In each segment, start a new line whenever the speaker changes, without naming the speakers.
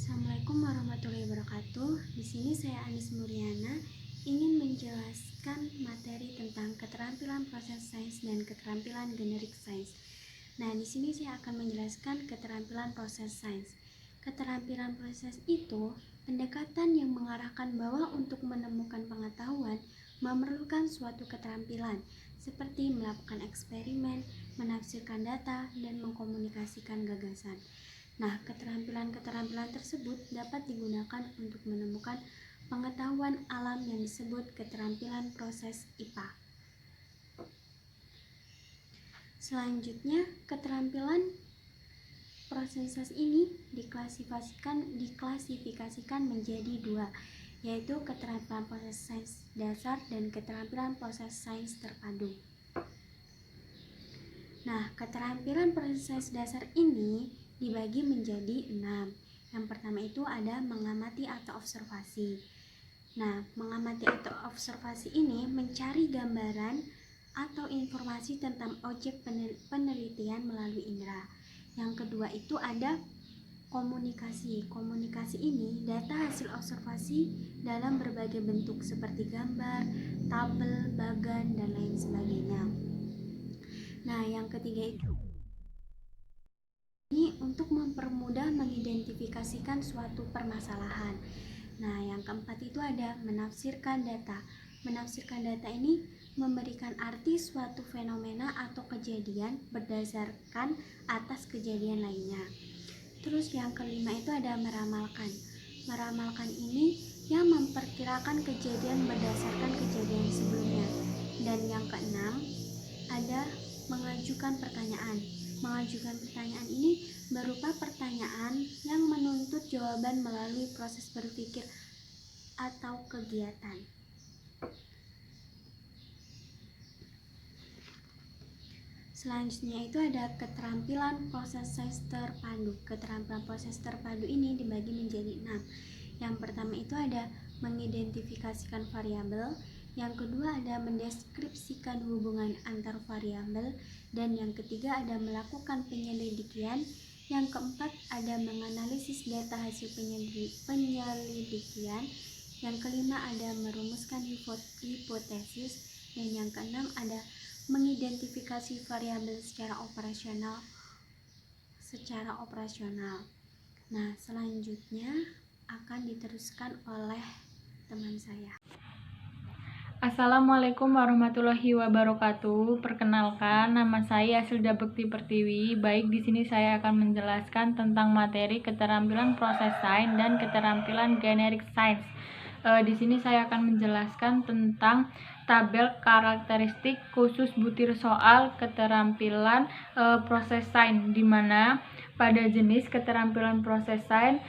Assalamualaikum warahmatullahi wabarakatuh. Di sini saya Anis Muriana ingin menjelaskan materi tentang keterampilan proses sains dan keterampilan generik sains. Nah, di sini saya akan menjelaskan keterampilan proses sains. Keterampilan proses itu pendekatan yang mengarahkan bahwa untuk menemukan pengetahuan memerlukan suatu keterampilan seperti melakukan eksperimen, menafsirkan data, dan mengkomunikasikan gagasan. Nah, keterampilan-keterampilan tersebut dapat digunakan untuk menemukan pengetahuan alam yang disebut keterampilan proses IPA. Selanjutnya, keterampilan proses sains ini diklasifikasikan menjadi dua, yaitu keterampilan proses sains dasar dan keterampilan proses sains terpadu. Nah, keterampilan proses sains dasar ini dibagi menjadi 6. Yang pertama itu ada mengamati atau observasi. Nah, mengamati atau observasi ini mencari gambaran atau informasi tentang objek penelitian melalui indera. Yang kedua itu ada komunikasi. Komunikasi ini data hasil observasi dalam berbagai bentuk seperti gambar, tabel, bagan, dan lain sebagainya. Nah, yang ketiga itu ini untuk mempermudah mengidentifikasikan suatu permasalahan. Nah, yang keempat itu ada menafsirkan data. Menafsirkan data ini memberikan arti suatu fenomena atau kejadian berdasarkan atas kejadian lainnya. Terus yang kelima itu ada meramalkan. Meramalkan ini yang memperkirakan kejadian berdasarkan kejadian sebelumnya. Dan yang keenam ada mengajukan pertanyaan. Mengajukan pertanyaan ini berupa pertanyaan yang menuntut jawaban melalui proses berpikir atau kegiatan. Selanjutnya itu ada keterampilan proses sains terpadu. Keterampilan proses terpadu ini dibagi menjadi 6. Yang pertama itu ada mengidentifikasikan variabel. Yang kedua ada mendeskripsikan hubungan antar variabel, dan yang ketiga ada melakukan penyelidikan. Yang keempat ada menganalisis data hasil penyelidikan. Yang kelima ada merumuskan hipotesis, dan yang keenam ada mengidentifikasi variabel secara operasional. Nah, selanjutnya akan diteruskan oleh teman saya.
Assalamualaikum warahmatullahi wabarakatuh. Perkenalkan, nama saya Silda Bekti Pertiwi. Baik, di sini saya akan menjelaskan tentang materi keterampilan proses sains dan keterampilan generik sains. Di sini saya akan menjelaskan tentang tabel karakteristik khusus butir soal keterampilan proses sains, di mana pada jenis keterampilan proses sains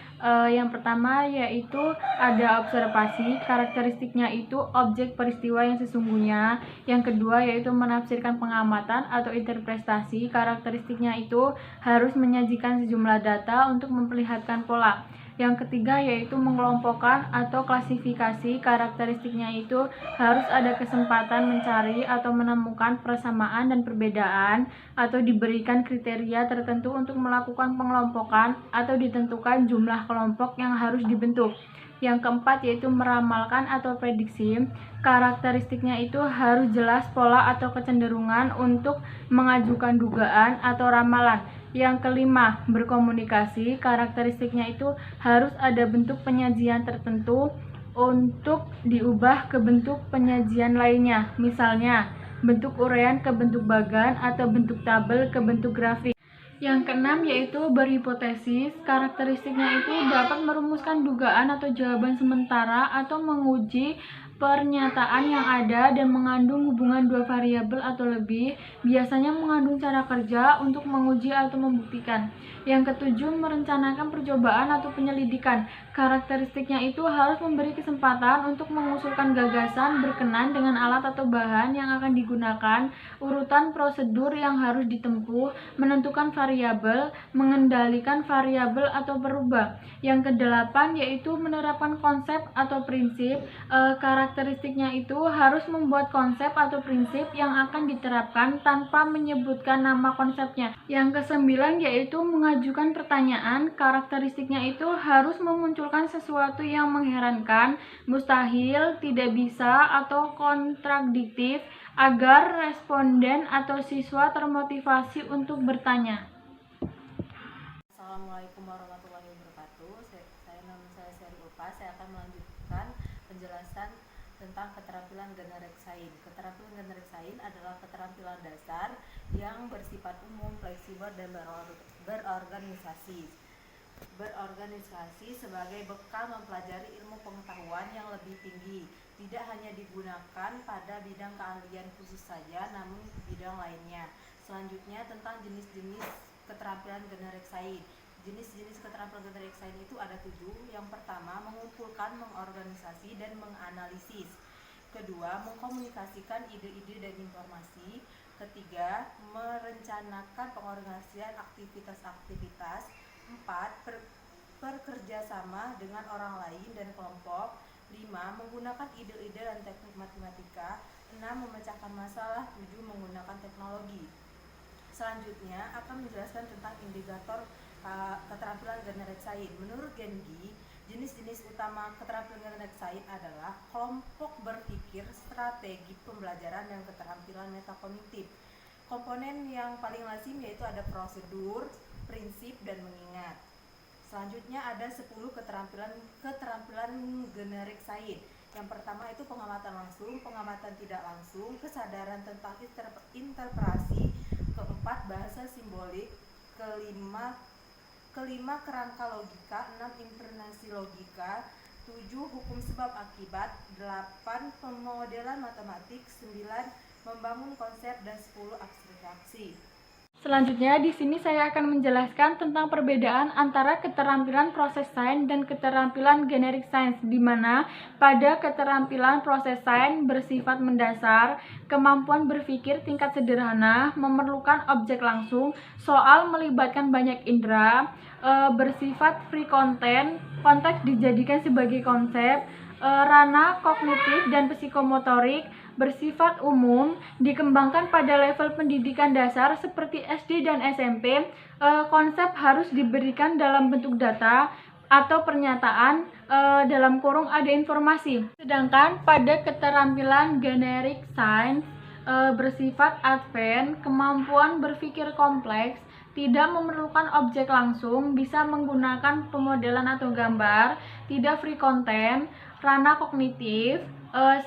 yang pertama yaitu ada observasi, karakteristiknya itu objek peristiwa yang sesungguhnya. Yang kedua yaitu menafsirkan pengamatan atau interpretasi, karakteristiknya itu harus menyajikan sejumlah data untuk memperlihatkan pola. Yang ketiga yaitu mengelompokkan atau klasifikasi, karakteristiknya itu harus ada kesempatan mencari atau menemukan persamaan dan perbedaan, atau diberikan kriteria tertentu untuk melakukan pengelompokan atau ditentukan jumlah kelompok yang harus dibentuk. Yang keempat yaitu meramalkan atau prediksi, karakteristiknya itu harus jelas pola atau kecenderungan untuk mengajukan dugaan atau ramalan. Yang kelima, berkomunikasi, karakteristiknya itu harus ada bentuk penyajian tertentu untuk diubah ke bentuk penyajian lainnya, misalnya bentuk uraian ke bentuk bagan atau bentuk tabel ke bentuk grafik. Yang keenam yaitu berhipotesis, karakteristiknya itu dapat merumuskan dugaan atau jawaban sementara atau menguji pernyataan yang ada dan mengandung hubungan dua variabel atau lebih, biasanya mengandung cara kerja untuk menguji atau membuktikan. Yang ketujuh, merencanakan percobaan atau penyelidikan, karakteristiknya itu harus memberi kesempatan untuk mengusulkan gagasan berkenan dengan alat atau bahan yang akan digunakan, urutan prosedur yang harus ditempuh, menentukan variabel, mengendalikan variabel atau berubah. Yang kedelapan yaitu menerapkan konsep atau prinsip, karakteristik Karakteristiknya itu harus membuat konsep atau prinsip yang akan diterapkan tanpa menyebutkan nama konsepnya. Yang kesembilan yaitu mengajukan pertanyaan. Karakteristiknya itu harus memunculkan sesuatu yang mengherankan, mustahil, tidak bisa, atau kontradiktif agar responden atau siswa termotivasi untuk bertanya.
Assalamualaikum warahmatullahi wabarakatuh. Nama saya Seri Ulfa. Saya akan melanjutkan penjelasan tentang keterampilan generik sains. Keterampilan generik sains adalah keterampilan dasar yang bersifat umum, fleksibel, dan berorganisasi sebagai bekal mempelajari ilmu pengetahuan yang lebih tinggi. Tidak hanya digunakan pada bidang keahlian khusus saja, namun bidang lainnya. Selanjutnya tentang jenis-jenis keterampilan generik sains. Jenis-jenis keterampilan generik sains itu ada 7. Yang pertama, mengumpulkan, mengorganisasi, dan menganalisis. Kedua, mengkomunikasikan ide-ide dan informasi. Ketiga, merencanakan pengorganisasian aktivitas-aktivitas. 4. Bekerja sama dengan orang lain dan kelompok. 5. Menggunakan ide-ide dan teknik matematika. 6. Memecahkan masalah. 7. Menggunakan teknologi. Selanjutnya akan menjelaskan tentang indikator keterampilan generik sains. Menurut Gengi, jenis-jenis utama keterampilan generik sains adalah kelompok berpikir, strategi pembelajaran, dan keterampilan metakognitif. Komponen yang paling lazim yaitu ada prosedur, prinsip, dan mengingat. Selanjutnya ada 10 keterampilan generik sains. Yang pertama itu pengamatan langsung, pengamatan tidak langsung, kesadaran tentang interpretasi. Keempat, bahasa simbolik. Kelima, kerangka logika. 6, implementasi logika. 7, hukum sebab akibat. 8, pemodelan matematik. 9, membangun konsep, dan 10, abstraksi.
Selanjutnya di sini saya akan menjelaskan tentang perbedaan antara keterampilan proses sains dan keterampilan generik sains, di mana pada keterampilan proses sains bersifat mendasar, kemampuan berpikir tingkat sederhana, memerlukan objek langsung, soal melibatkan banyak indera, bersifat free content, konteks dijadikan sebagai konsep, ranah kognitif dan psikomotorik, bersifat umum, dikembangkan pada level pendidikan dasar seperti SD dan SMP. Konsep harus diberikan dalam bentuk data atau pernyataan, dalam kurung ada informasi. Sedangkan pada keterampilan generik sains bersifat advance, kemampuan berpikir kompleks, tidak memerlukan objek langsung, bisa menggunakan pemodelan atau gambar, tidak free content, ranah kognitif,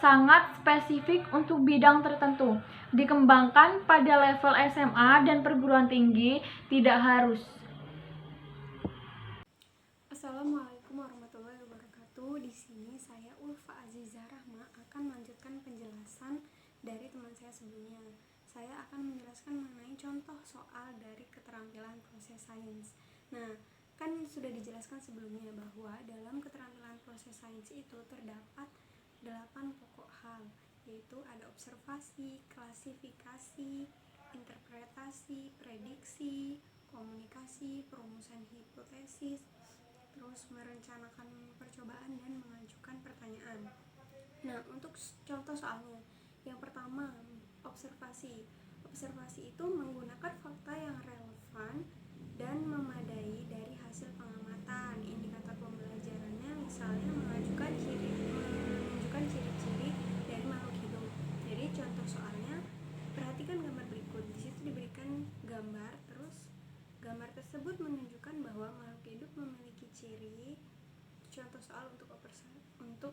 sangat spesifik untuk bidang tertentu, dikembangkan pada level SMA dan perguruan tinggi, tidak harus.
Assalamualaikum warahmatullahi wabarakatuh. Di sini saya Ulfa Azizah Rahma akan melanjutkan penjelasan dari teman saya sebelumnya. Saya akan menjelaskan mengenai contoh soal dari keterampilan proses sains. Nah, kan sudah dijelaskan sebelumnya bahwa dalam keterampilan proses sains itu terdapat 8 pokok hal, yaitu ada observasi, klasifikasi, interpretasi, prediksi, komunikasi, perumusan hipotesis, terus merencanakan percobaan dan mengajukan pertanyaan. Nah, untuk contoh soalnya, yang pertama, observasi. Observasi itu menggunakan fakta yang relevan dan memadai dari hasil pengamatan. Indikator pembelajarannya misalnya menunjukkan ciri-ciri dari makhluk hidup. Jadi contoh soalnya, perhatikan gambar berikut. Di situ diberikan gambar, terus gambar tersebut menunjukkan bahwa makhluk hidup memiliki ciri. Contoh soal untuk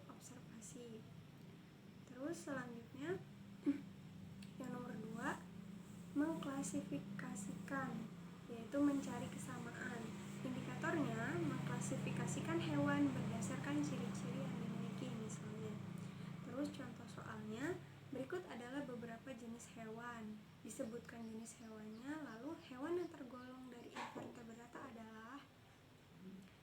observasi. Terus selanjutnya yang nomor 2, mengklasifikasikan, yaitu mencari kesamaan. Indikatornya mengklasifikasikan hewan berdasarkan ciri-ciri yang dimiliki misalnya. Terus contoh soalnya berikut adalah beberapa jenis hewan. Disebutkan jenis hewannya, lalu hewan yang tergolong dari invertebrata adalah.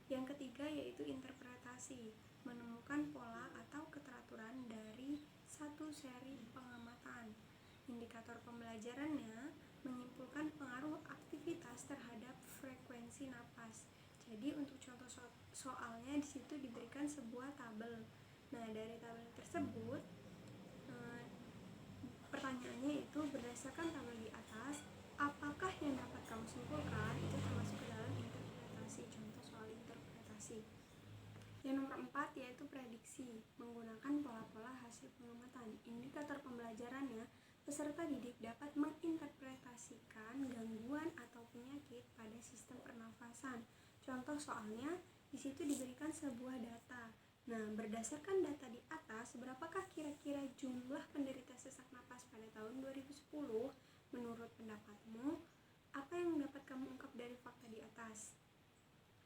Yang ketiga yaitu interpretasi, menemukan pola atau keteraturan dari satu seri pengamatan. Indikator pembelajarannya menyimpulkan pengaruh aktivitas terhadap frekuensi napas. Jadi untuk contoh soalnya di situ diberikan sebuah tabel.
Nah, dari tabel tersebut, pertanyaannya itu berdasarkan tabel di atas, apakah yang dapat kamu simpulkan itu termasuk ke dalam interpretasi? Contoh soal interpretasi. Yang nomor 4 yaitu prediksi, menggunakan pola-pola hasil pengamatan. Indikator pembelajarannya, peserta didik dapat menginterpretasikan gangguan atau penyakit pada sistem pernafasan. Contoh soalnya, di situ diberikan sebuah data. Nah, berdasarkan data di atas, berapakah kira-kira jumlah penderita sesak napas pada tahun 2010? Menurut pendapatmu, apa yang dapat kamu ungkap dari fakta di atas?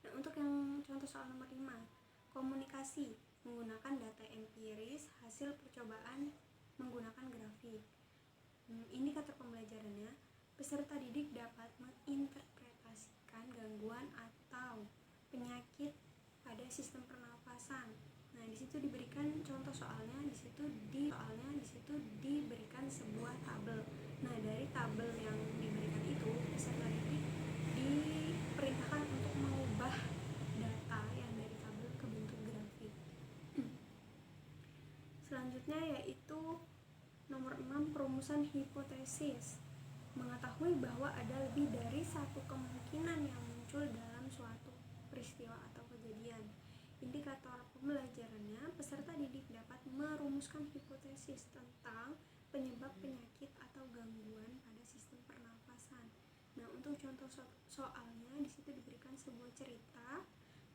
Nah, untuk yang contoh soal nomor 5, komunikasi, menggunakan data empiris, hasil percobaan menggunakan grafik. Indikator pembelajarannya, peserta didik dapat menginterpretasikan gangguan atau penyakit pada sistem pernafasan. Nah, di situ diberikan contoh soalnya, di situ diberikan sebuah tabel. Nah, dari tabel yang diberikan itu, peserta didik diperintahkan untuk mengubah data yang dari tabel ke bentuk grafik. Selanjutnya yaitu nomor 6, perumusan hipotesis. Mengetahui bahwa ada lebih dari satu kemungkinan yang muncul dalam suatu peristiwa atau kejadian. Indikator pembelajarannya, peserta didik dapat merumuskan hipotesis tentang penyebab penyakit atau gangguan pada sistem pernafasan. Nah, untuk contoh soalnya di situ diberikan sebuah cerita,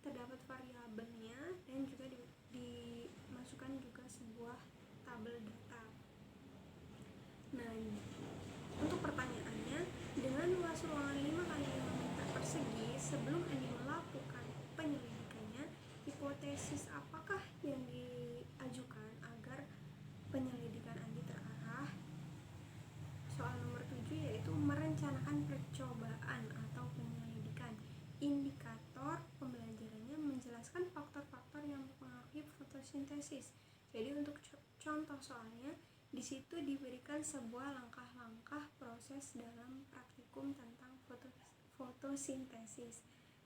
terdapat variabelnya dan juga dimasukkan juga sebuah tabel data. Nah, untuk pertanyaannya, dengan luas ruangan 5 x 5 meter persegi, sebelum Andi melakukan penyelidikannya, hipotesis apakah yang diajukan agar penyelidikan Andi terarah? Soal nomor 7 yaitu merencanakan percobaan atau penyelidikan. Indikator pembelajarannya menjelaskan faktor-faktor yang mempengaruhi fotosintesis. Jadi untuk contoh soalnya, di situ diberikan sebuah langkah-langkah proses dalam praktikum tentang fotosintesis.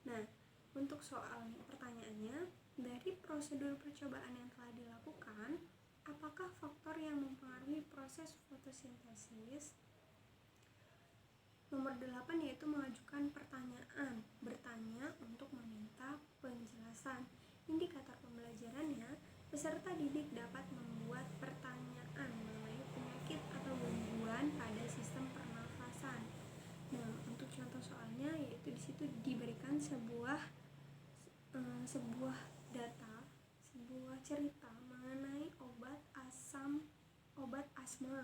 Nah, untuk soal pertanyaannya, dari prosedur percobaan yang telah dilakukan, apakah faktor yang mempengaruhi proses fotosintesis? Nomor 8 yaitu mengajukan pertanyaan, bertanya untuk meminta penjelasan. Indikator pembelajarannya, peserta didik dapat membuat pertanyaan mengenai penyakit atau gangguan pada sistem pernafasan. Nah, untuk contoh soalnya yaitu di situ diberikan sebuah data, sebuah cerita mengenai obat asma.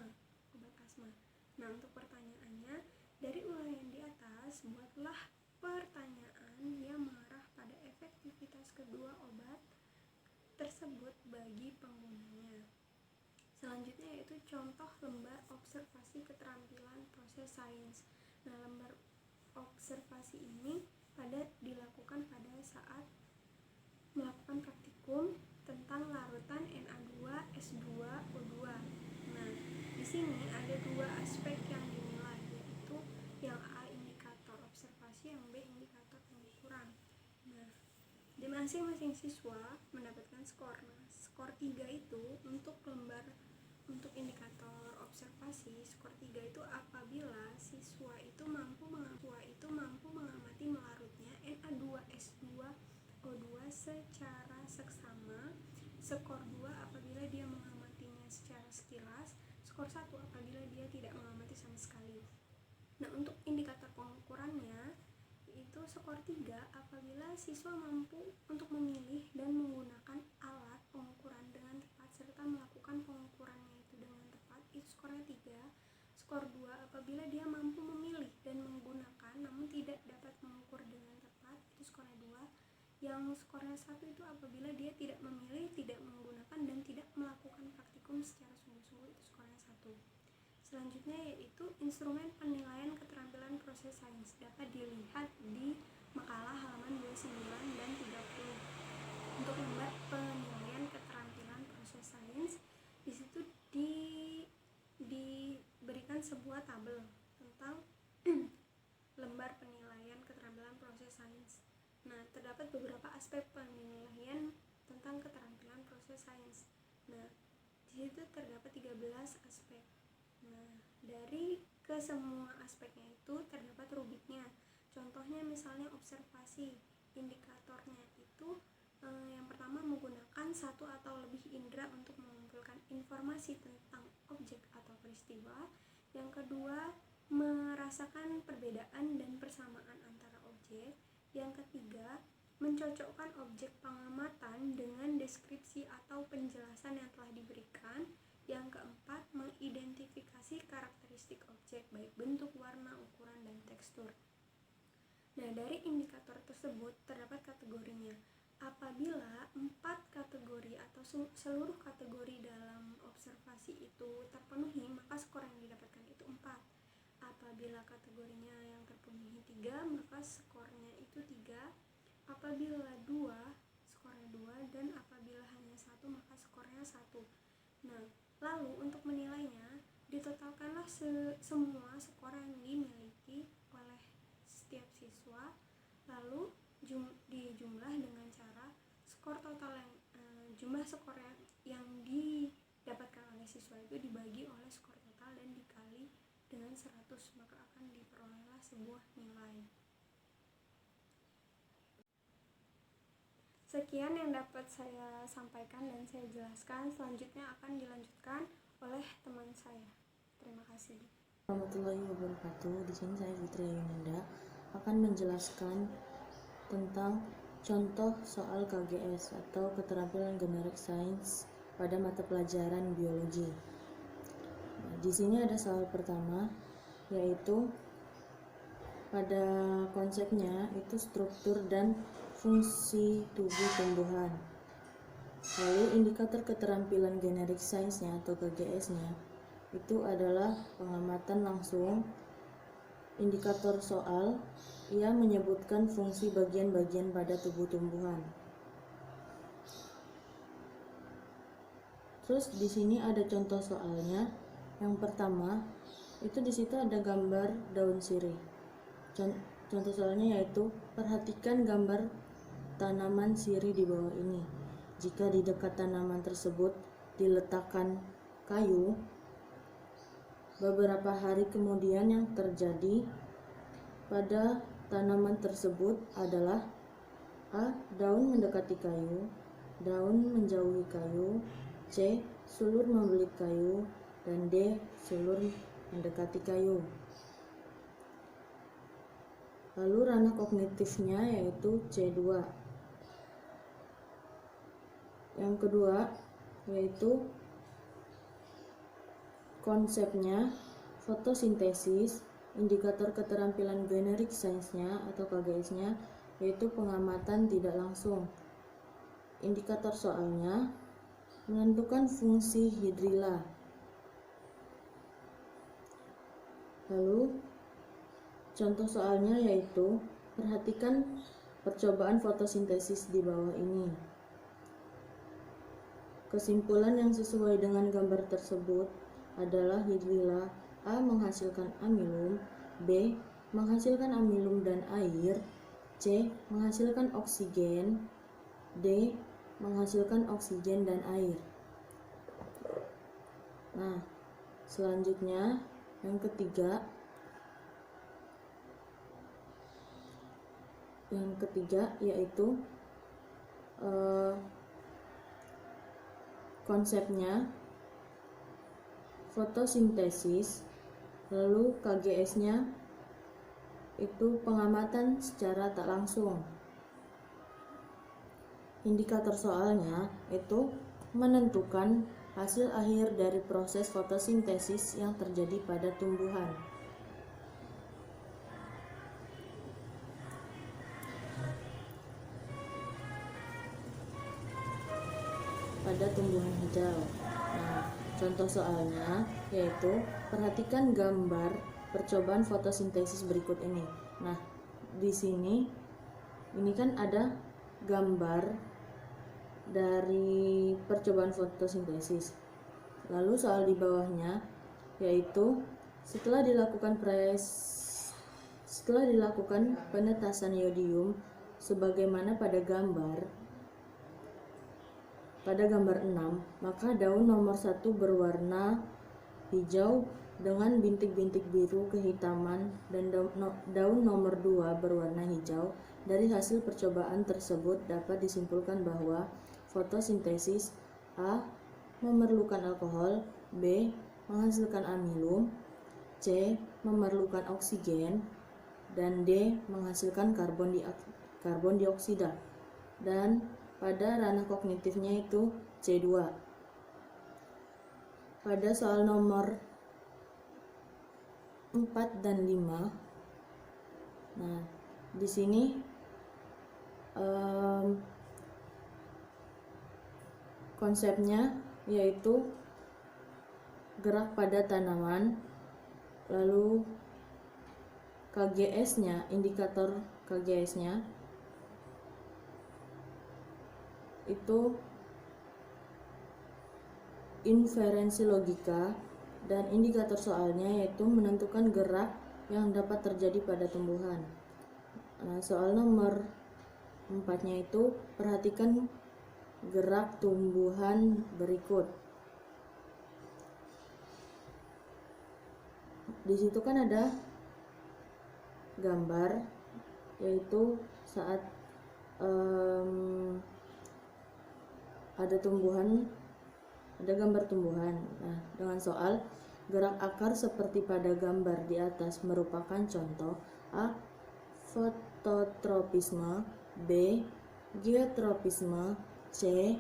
Nah, untuk pertanyaannya, dari uraian di atas, buatlah pertanyaan yang mengarah pada efektivitas kedua obat tersebut bagi penggunanya. Selanjutnya yaitu contoh lembar observasi keterampilan proses sains. Nah, lembar observasi ini dilakukan pada saat melakukan praktikum tentang larutan Na2S2O2. Nah, di sini ada dua aspek yang dinilai, yaitu yang A indikator observasi, yang B indikator pengukuran. Nah, di masing-masing siswa mendapatkan skor. Nah, skor 3 itu untuk indikator observasi, skor 3 itu apabila siswa itu mampu mengamati melarutnya Na2S2O2 secara seksama, skor 2 apabila dia mengamatinya secara sekilas, skor 1 apabila dia tidak mengamati sama sekali. Nah, untuk indikator pengukurannya itu skor 3 apabila siswa mampu untuk memilih dan menggunakan alat pengukuran dengan tepat serta melakukan pengukurannya itu dengan tepat, itu skornya 3. Skor 2 apabila dia mampu memilih dan menggunakan namun tidak dapat mengukur dengan tepat, itu skornya 2. Yang skornya 1 itu apabila dia tidak memilih, tidak menggunakan dan tidak melakukan praktikum secara sungguh-sungguh, itu skornya 1. Selanjutnya yaitu instrumen penilaian keterampilan proses sains, dapat dilihat di makalah halaman 29 dan 30. Untuk lembar penilaian keterampilan proses sains, di situ diberikan sebuah tabel tentang lembar penilaian keterampilan proses sains. Nah, terdapat beberapa aspek penilaian tentang keterampilan proses sains. Nah, di situ terdapat 13 aspek. Nah, dari kesemua aspeknya itu terdapat rubiknya. Contohnya misalnya observasi, indikatornya itu yang pertama menggunakan satu atau lebih indera untuk mengumpulkan informasi tentang objek atau peristiwa. Yang kedua, merasakan perbedaan dan persamaan antara objek. Yang ketiga, mencocokkan objek pengamatan dengan deskripsi atau penjelasan yang telah diberikan. Yang keempat, mengidentifikasi karakteristik objek baik bentuk, warna, ukuran, dan tekstur. Nah, dari indikator tersebut terdapat kategorinya. Apabila 4 kategori atau seluruh kategori dalam observasi itu terpenuhi, maka skor yang didapatkan itu 4. Apabila kategorinya yang terpenuhi 3, maka skornya itu 3. Apabila 2, skornya 2, dan apabila hanya 1, maka skornya 1. Nah, lalu untuk menilainya, ditotalkanlah semua skor yang dimiliki oleh setiap siswa, lalu dijumlah dengan cara skor total yang jumlah skor yang didapatkan oleh siswa itu dibagi oleh skor total dan dikali dengan 100, maka akan diperolehlah sebuah nilai. Sekian yang dapat saya sampaikan dan saya jelaskan. Selanjutnya akan dilanjutkan oleh teman saya. Terima kasih.
Warahmatullahi wabarakatuh. Di sini saya Fitri Ayuninda akan menjelaskan tentang contoh soal KGS atau keterampilan generik sains pada mata pelajaran biologi. Nah, di sini ada soal pertama, yaitu pada konsepnya itu struktur dan fungsi tubuh tumbuhan. Lalu indikator keterampilan generik sainsnya atau KGS-nya itu adalah pengamatan langsung. Indikator soal, ia menyebutkan fungsi bagian-bagian pada tubuh tumbuhan. Terus di sini ada contoh soalnya. Yang pertama, itu di situ ada gambar daun sirih. Contoh soalnya yaitu perhatikan gambar tanaman sirih di bawah ini. Jika di dekat tanaman tersebut diletakkan kayu, beberapa hari kemudian yang terjadi pada tanaman tersebut adalah A. Daun mendekati kayu, daun menjauhi kayu, C. Sulur membelit kayu, dan D. Sulur mendekati kayu. Lalu ranah kognitifnya yaitu C2. Yang kedua yaitu konsepnya fotosintesis. Indikator keterampilan generik sainsnya atau KGS-nya yaitu pengamatan tidak langsung. Indikator soalnya menentukan fungsi hidrilla. Lalu contoh soalnya yaitu perhatikan percobaan fotosintesis di bawah ini. Kesimpulan yang sesuai dengan gambar tersebut adalah hidrilla A. menghasilkan amilum, B. menghasilkan amilum dan air, C. menghasilkan oksigen, D. menghasilkan oksigen dan air. Nah, selanjutnya yang ketiga yaitu konsepnya fotosintesis. Lalu KGS-nya itu pengamatan secara tak langsung. Indikator soalnya itu menentukan hasil akhir dari proses fotosintesis yang terjadi pada tumbuhan. Pada tumbuhan hijau. Nah, contoh soalnya yaitu perhatikan gambar percobaan fotosintesis berikut ini. Nah, di sini ini kan ada gambar dari percobaan fotosintesis. Lalu soal di bawahnya yaitu setelah dilakukan penetasan yodium sebagaimana pada gambar, pada gambar 6, maka daun nomor 1 berwarna hijau dengan bintik-bintik biru kehitaman dan daun nomor 2 berwarna hijau. Dari hasil percobaan tersebut dapat disimpulkan bahwa fotosintesis A. memerlukan alkohol, B. menghasilkan amilum, C. memerlukan oksigen, dan D. menghasilkan karbon dioksida. Dan pada ranah kognitifnya itu C2. Pada soal nomor 4 dan 5, nah di sini konsepnya yaitu gerak pada tanaman, lalu KGS-nya, indikator KGS-nya itu inferensi logika, dan indikator soalnya yaitu menentukan gerak yang dapat terjadi pada tumbuhan. Nah, soal nomor 4-nya itu perhatikan gerak tumbuhan berikut. Di situ kan ada gambar, yaitu saat ada tumbuhan, ada gambar tumbuhan. Nah, dengan soal gerak akar seperti pada gambar di atas merupakan contoh A. Fototropisme, B. geotropisme, C.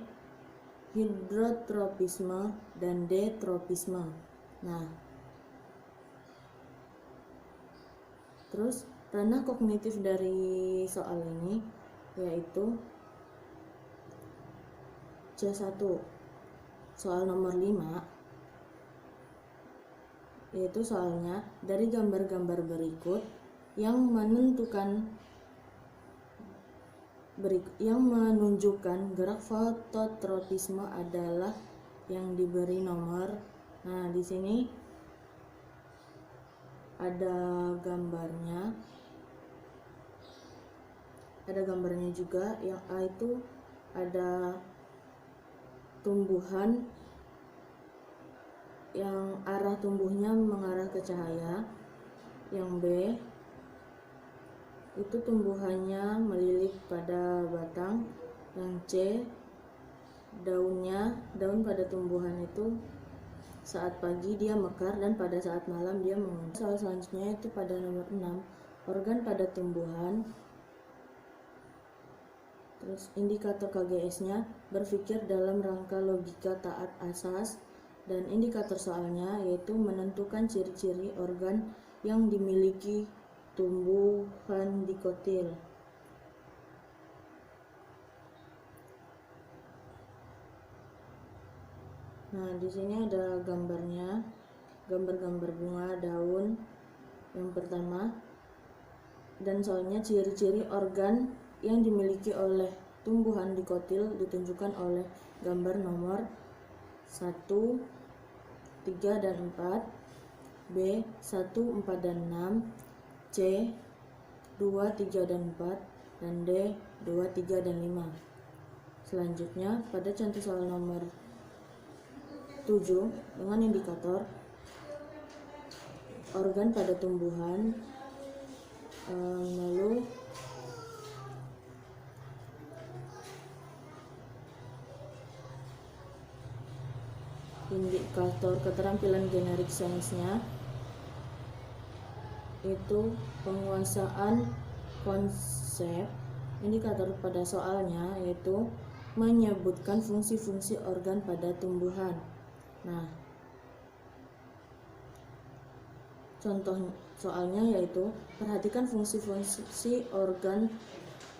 hidrotropisme, dan D. tropisme. Nah, terus ranah kognitif dari soal ini yaitu C1. Soal nomor 5 yaitu soalnya dari gambar-gambar berikut yang menunjukkan gerak fototropisme adalah yang diberi nomor. Nah, di sini ada gambarnya. Ada gambarnya juga. Yang A itu ada tumbuhan yang arah tumbuhnya mengarah ke cahaya. Yang B itu tumbuhannya melilit pada batang. Yang C daun pada tumbuhan itu saat pagi dia mekar dan pada saat malam dia menguning. Soal selanjutnya itu pada nomor 6, organ pada tumbuhan. Terus indikator KGS-nya berpikir dalam rangka logika taat asas, dan indikator soalnya yaitu menentukan ciri-ciri organ yang dimiliki tumbuhan dikotil. Nah, di sini ada gambarnya, gambar-gambar bunga, daun yang pertama, dan soalnya ciri-ciri organ yang dimiliki oleh tumbuhan dikotil ditunjukkan oleh gambar nomor 1, 3, dan 4, B, 1, 4, dan 6, C, 2, 3, dan 4, dan D, 2, 3, dan 5. Selanjutnya, pada contoh soal nomor 7 dengan indikator organ pada tumbuhan, lalu indikator keterampilan generik sainsnya itu penguasaan konsep. Indikator pada soalnya yaitu menyebutkan fungsi-fungsi organ pada tumbuhan. Nah, contoh soalnya yaitu perhatikan fungsi-fungsi organ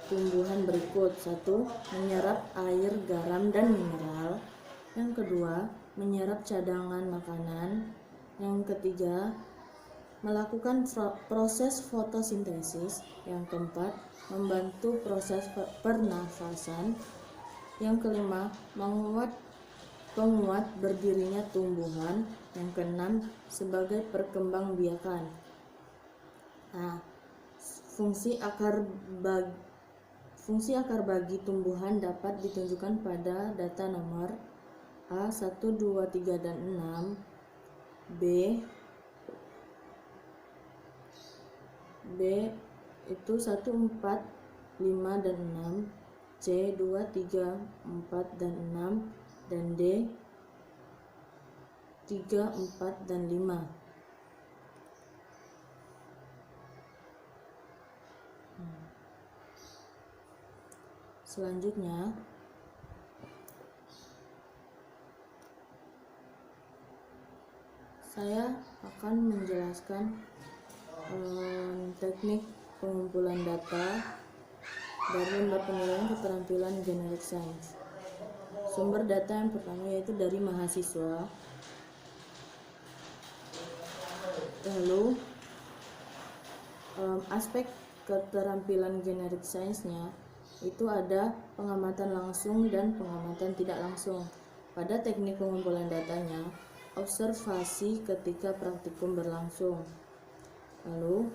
tumbuhan berikut. 1. Menyerap air, garam, dan mineral. Yang kedua, menyerap cadangan makanan. Yang ketiga, melakukan proses fotosintesis. Yang keempat, membantu proses pernafasan. Yang kelima, penguat berdirinya tumbuhan. Yang keenam, sebagai perkembangbiakan. Nah, Fungsi akar bagi tumbuhan dapat ditunjukkan pada data nomor A 1, 2, 3, dan 6, B itu 1, 4, 5, dan 6, C 2, 3, 4, dan 6, dan D 3, 4, dan 5. Selanjutnya, saya akan menjelaskan teknik pengumpulan data dari lembar penilaian keterampilan Generic Science. Sumber data yang pertama yaitu dari mahasiswa. Lalu aspek keterampilan Generic Science-nya itu ada pengamatan langsung dan pengamatan tidak langsung. Pada teknik pengumpulan datanya, observasi ketika praktikum berlangsung. Lalu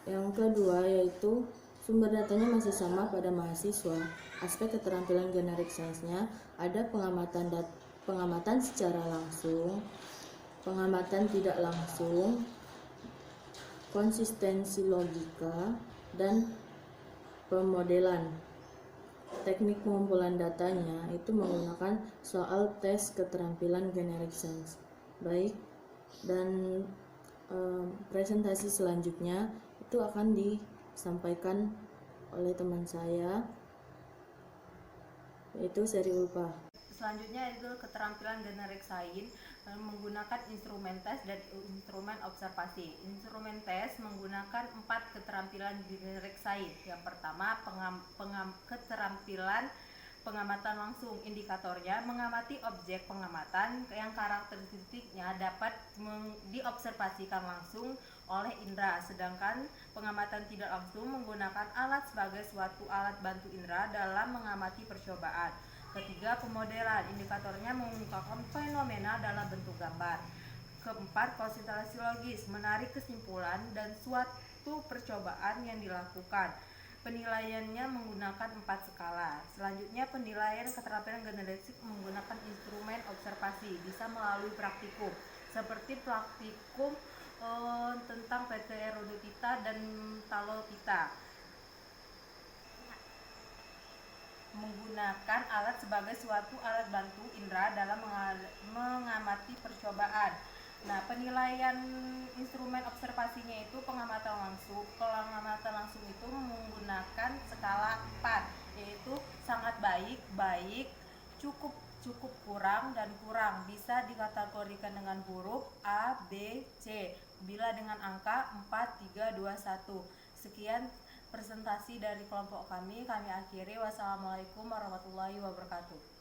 yang kedua yaitu sumber datanya masih sama pada mahasiswa. Aspek keterampilan Generic Science-nya ada pengamatan secara langsung, pengamatan tidak langsung, konsistensi logika, dan pemodelan. Teknik pengumpulan datanya itu menggunakan soal tes keterampilan Generic Science. Baik, dan presentasi selanjutnya itu akan disampaikan oleh teman saya, yaitu Seri Ulfa.
Selanjutnya itu keterampilan Generic Science menggunakan instrumen tes dan instrumen observasi. Instrumen tes menggunakan 4 keterampilan Generic Science. Yang pertama, keterampilan pengamatan langsung. Indikatornya mengamati objek pengamatan yang karakteristiknya dapat diobservasikan langsung oleh indera, sedangkan pengamatan tidak langsung menggunakan alat sebagai suatu alat bantu indera dalam mengamati percobaan. Ketiga, pemodelan. Indikatornya mengungkapkan fenomena dalam bentuk gambar. Keempat, konsistensi logis, menarik kesimpulan dan suatu percobaan yang dilakukan. Penilaiannya menggunakan 4 skala. Selanjutnya, penilaian keterampilan Generic menggunakan instrumen observasi, bisa melalui praktikum, seperti praktikum tentang Pteridophyta dan Talophyta. Menggunakan alat sebagai suatu alat bantu indera dalam mengamati percobaan. Nah, penilaian instrumen observasinya itu pengamatan langsung. Pengamatan langsung itu menggunakan skala 4, yaitu sangat baik, baik, cukup, cukup kurang, dan kurang. Bisa dikategorikan dengan huruf A, B, C. Bila dengan angka 4, 3, 2, 1. Sekian presentasi dari kelompok kami akhiri. Wassalamualaikum warahmatullahi wabarakatuh.